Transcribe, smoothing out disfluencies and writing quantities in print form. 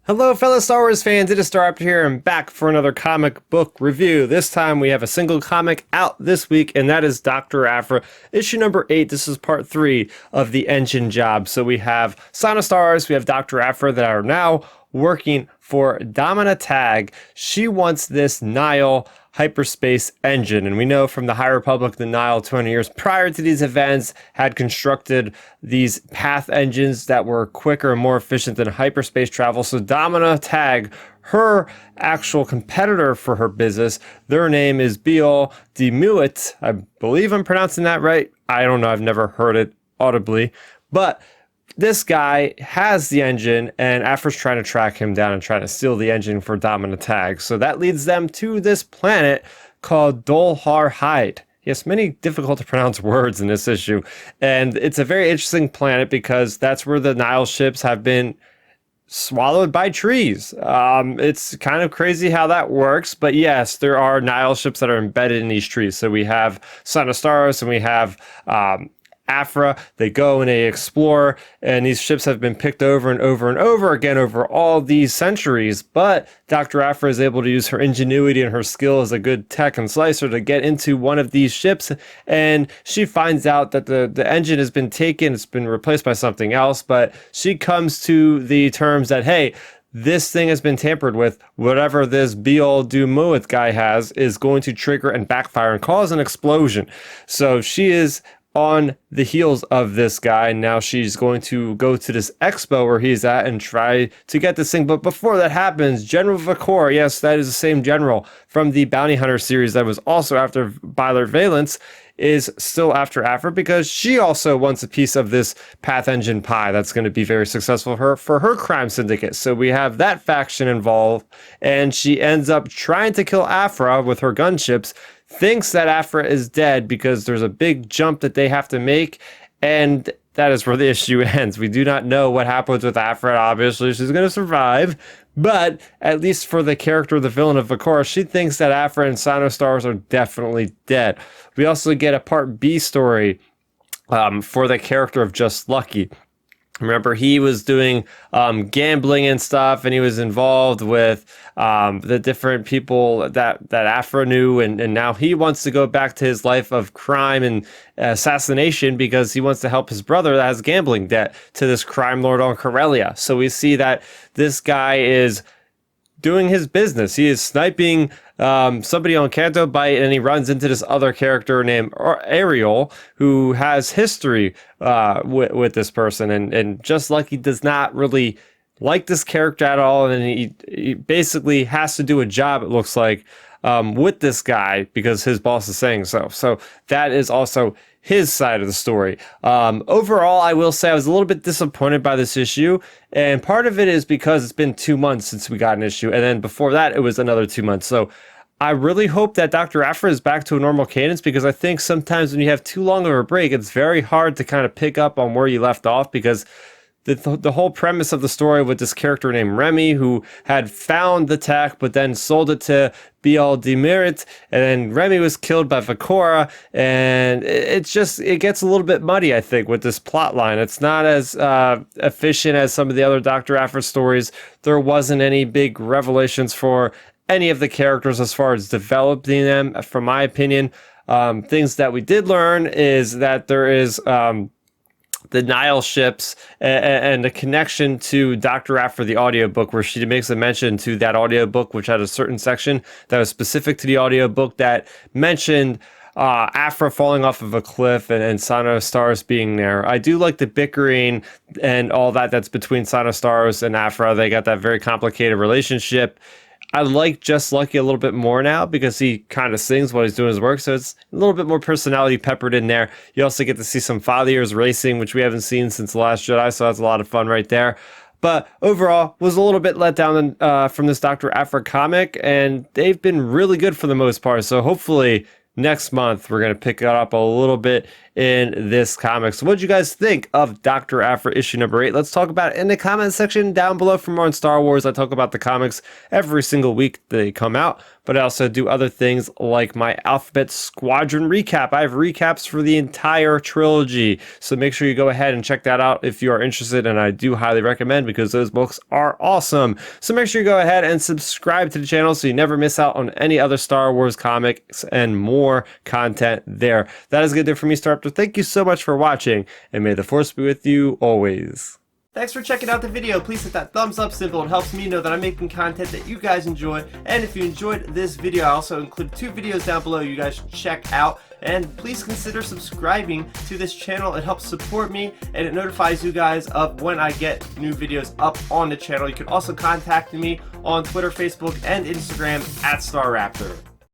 Hello, fellow Star Wars fans. It is Starrapter here and back for another comic book review. This time we have a single comic out this week, and that is Doctor Aphra, issue number 8. This is part 3 of the engine job. So we have Sana Stars, we have Doctor Aphra that are now working for Domina Tag. She wants this Nihil hyperspace engine, and we know from the High Republic the Nihil 20 years prior to these events had constructed these path engines that were quicker and more efficient than hyperspace travel. So Domina Tag, her actual competitor for her business, their name is Biol Demuit. I believe I'm pronouncing that right. I don't know, I've never heard it audibly, but this guy has the engine, and Aphra's trying to track him down and trying to steal the engine for Domina Tag. So that leads them to this planet called Dolhar Hyde. Yes, many difficult to pronounce words in this issue. And it's a very interesting planet because that's where the Nihil ships have been swallowed by trees. It's kind of crazy how that works, but yes, there are Nihil ships that are embedded in these trees. So we have Sana Stars and we have Aphra. They go and they explore, and these ships have been picked over and over and over again over all these centuries. But Dr. Aphra is able to use her ingenuity and her skill as a good tech and slicer to get into one of these ships, and she finds out that the engine has been taken, it's been replaced by something else, but she comes to the terms that, hey, this thing has been tampered with. Whatever this Biol Demuit guy has is going to trigger and backfire and cause an explosion. So she is on the heels of this guy. Now she's going to go to this expo where he's at and try to get this thing. But before that happens, General Vukorah, yes, that is the same general from the Bounty Hunter series that was also after Byler Valence, is still after Aphra because she also wants a piece of this path engine pie that's going to be very successful for her crime syndicate. So we have that faction involved, and she ends up trying to kill Aphra with her gunships, thinks that Aphra is dead because there's a big jump that they have to make, and that is where the issue ends. We do not know what happens with Aphra. Obviously, she's going to survive, but at least for the character of the villain of Vukorah, she thinks that Aphra and Sana Stars are definitely dead. We also get a Part B story for the character of Just Lucky. Remember, he was doing gambling and stuff, and he was involved with the different people that Aphra knew, and now he wants to go back to his life of crime and assassination because he wants to help his brother that has gambling debt to this crime lord on Corellia. So we see that this guy is doing his business. He is sniping somebody on Canto Bight, and he runs into this other character named Ariel, who has history with this person, and Just Lucky does not really like this character at all, and he basically has to do a job, it looks like, with this guy because his boss is saying so. So that is also his side of the story. Overall, I will say I was a little bit disappointed by this issue, and part of it is because it's been 2 months since we got an issue, and then before that it was another 2 months. So I really hope that Dr. Aphra is back to a normal cadence, because I think sometimes when you have too long of a break, it's very hard to kind of pick up on where you left off, because the whole premise of the story with this character named Remy, who had found the tech but then sold it to Biol Demuit, and then Remy was killed by Vukorah, and it gets a little bit muddy, I think, with this plot line. It's not as efficient as some of the other Dr. Aphra stories. There wasn't any big revelations for any of the characters as far as developing them, from my opinion. Things that we did learn is that there is the Nihil ships and the connection to Dr. Aphra, the audiobook, where she makes a mention to that audiobook, which had a certain section that was specific to the audiobook that mentioned Aphra falling off of a cliff and Sana Stars being there. I do like the bickering and all that's between Sana Stars and Aphra. They got that very complicated relationship. I like Just Lucky a little bit more now because he kind of sings while he's doing his work, so it's a little bit more personality peppered in there. You also get to see some father years racing, which we haven't seen since The Last Jedi, so that's a lot of fun right there. But overall, was a little bit let down from this Dr. Aphra comic, and they've been really good for the most part, so hopefully next month we're going to pick it up a little bit in this comic. So what did you guys think of Doctor Aphra issue number 8? Let's talk about it in the comment section down below. For more on Star Wars, I talk about the comics every single week they come out, but I also do other things like my Alphabet Squadron recap. I have recaps for the entire trilogy, so make sure you go ahead and check that out if you are interested, and I do highly recommend because those books are awesome. So make sure you go ahead and subscribe to the channel so you never miss out on any other Star Wars comics and more content there. That is good for me, Starrapter. Thank you so much for watching, and may the Force be with you always. Thanks for checking out the video. Please hit that thumbs up symbol. It helps me know that I'm making content that you guys enjoy. And if you enjoyed this video, I also include 2 videos down below you guys should check out. And please consider subscribing to this channel. It helps support me and it notifies you guys of when I get new videos up on the channel. You can also contact me on Twitter, Facebook, and Instagram at Starrapter.